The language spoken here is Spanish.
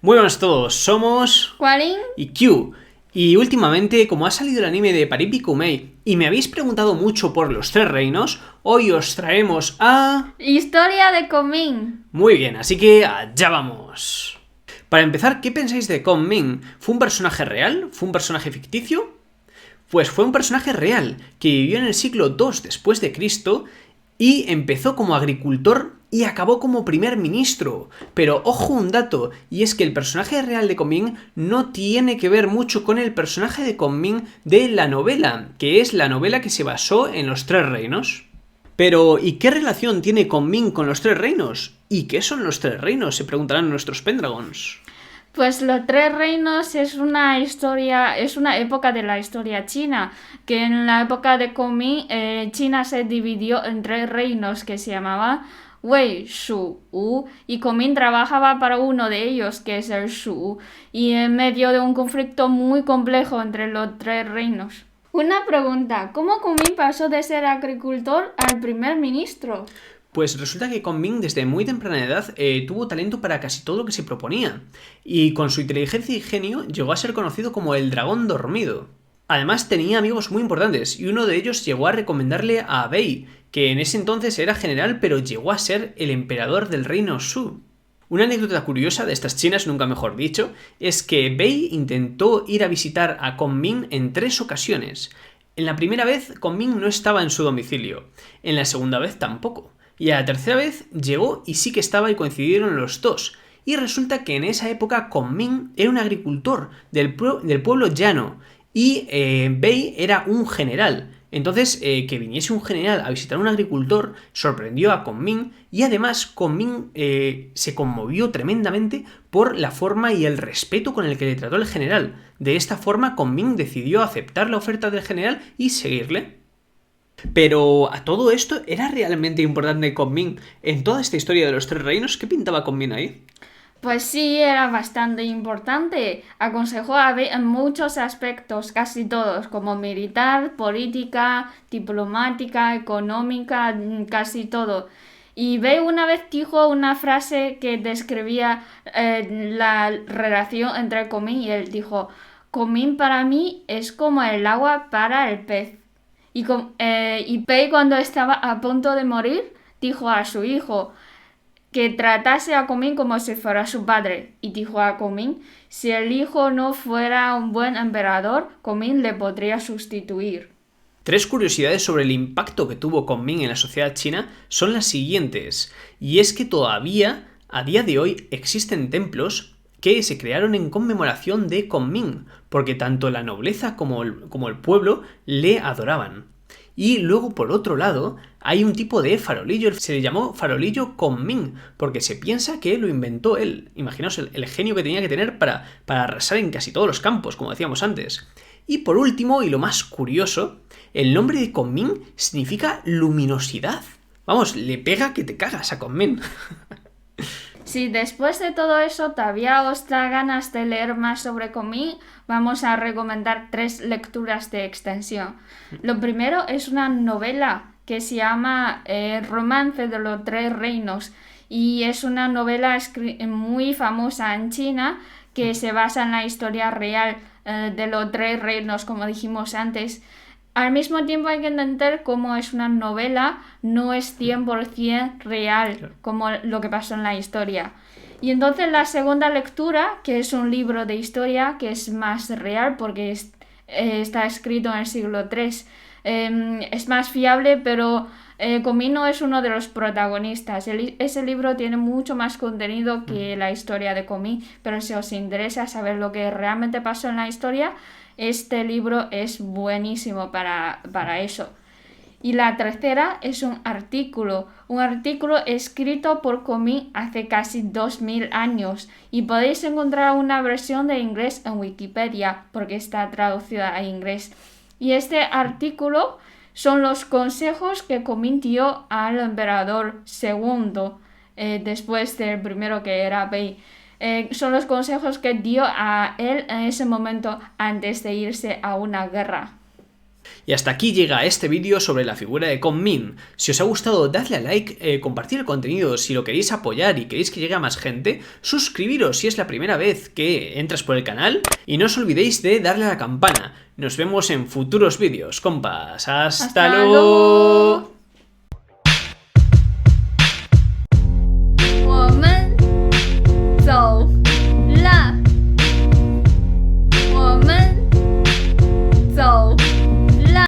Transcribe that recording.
Muy buenas a todos, somos Guarín y Q. Y últimamente, como ha salido el anime de Paris Pikumei y me habéis preguntado mucho por los tres reinos, hoy os traemos a... Historia de Comín. Muy bien, así que allá vamos. Para empezar, ¿qué pensáis de Comín? ¿Fue un personaje real? ¿Fue un personaje ficticio? Pues fue un personaje real, que vivió en el siglo II después de Cristo y empezó como agricultor y acabó como primer ministro. Pero ojo un dato, y es que el personaje real de Comín no tiene que ver mucho con el personaje de Comín de la novela, que es la novela que se basó en los tres reinos. Pero, ¿y qué relación tiene Comín con los tres reinos? ¿Y qué son los tres reinos? Se preguntarán nuestros Pendragons. Pues los tres reinos es una historia, es una época de la historia china, que en la época de Comín China se dividió en tres reinos que se llamaban Wei, Shu, Wu, y Comín trabajaba para uno de ellos, que es el Shu, y en medio de un conflicto muy complejo entre los tres reinos. Una pregunta, ¿cómo Comín pasó de ser agricultor al primer ministro? Pues resulta que Comín desde muy temprana edad tuvo talento para casi todo lo que se proponía, y con su inteligencia y genio llegó a ser conocido como el dragón dormido. Además tenía amigos muy importantes, y uno de ellos llegó a recomendarle a Bei, que en ese entonces era general pero llegó a ser el emperador del reino Shu. Una anécdota curiosa de estas chinas, nunca mejor dicho, es que Bei intentó ir a visitar a Comín en 3 ocasiones. En la primera vez, Comín no estaba en su domicilio, en la segunda vez tampoco. Y a la tercera vez llegó y sí que estaba y coincidieron los dos. Y resulta que en esa época Comín era un agricultor del pueblo llano y Bei era un general. Entonces, que viniese un general a visitar a un agricultor sorprendió a Comín y además Comín se conmovió tremendamente por la forma y el respeto con el que le trató el general. De esta forma, Comín decidió aceptar la oferta del general y seguirle. Pero a todo esto, ¿era realmente importante Comín en toda esta historia de los tres reinos? ¿Qué pintaba Comín ahí? Pues sí, era bastante importante. Aconsejó a Bei en muchos aspectos, casi todos, como militar, política, diplomática, económica, casi todo. Y Bei una vez dijo una frase que describía la relación entre Comín y él. Dijo, Comín para mí es como el agua para el pez. Y Bei cuando estaba a punto de morir, dijo a su hijo que tratase a Comín como si fuera su padre, y dijo a Comín, si el hijo no fuera un buen emperador, Comín le podría sustituir. 3 curiosidades sobre el impacto que tuvo Comín en la sociedad china son las siguientes, y es que todavía, a día de hoy, existen templos que se crearon en conmemoración de Comín, porque tanto la nobleza como el pueblo le adoraban. Y luego, por otro lado, hay un tipo de farolillo, se le llamó farolillo Comín, porque se piensa que lo inventó él. Imaginaos el genio que tenía que tener para arrasar en casi todos los campos, como decíamos antes. Y por último, y lo más curioso, el nombre de Comín significa luminosidad. Vamos, le pega que te cagas a Comín. Si después de todo eso todavía os da ganas de leer más sobre Comín, vamos a recomendar 3 lecturas de extensión. Lo primero es una novela que se llama Romance de los Tres Reinos y es una novela muy famosa en China que se basa en la historia real de los tres reinos, como dijimos antes. Al mismo tiempo hay que entender cómo es una novela, no es 100% real, como lo que pasó en la historia. Y entonces la segunda lectura, que es un libro de historia, que es más real porque está escrito en el siglo III, es más fiable, pero Comín no es uno de los protagonistas. Ese libro tiene mucho más contenido que la historia de Comín, pero si os interesa saber lo que realmente pasó en la historia, este libro es buenísimo para eso. Y la tercera es un artículo escrito por Comín hace casi 2000 años y podéis encontrar una versión de inglés en Wikipedia porque está traducida a inglés. Y este artículo son los consejos que Comín dio al emperador segundo, después del primero que era Bei. Son los consejos que dio a él en ese momento antes de irse a una guerra. Y hasta aquí llega este vídeo sobre la figura de Kong-Ming. Si os ha gustado, dadle a like, compartir el contenido si lo queréis apoyar y queréis que llegue a más gente, suscribiros si es la primera vez que entras por el canal y no os olvidéis de darle a la campana. Nos vemos en futuros vídeos, compas. ¡Hasta luego!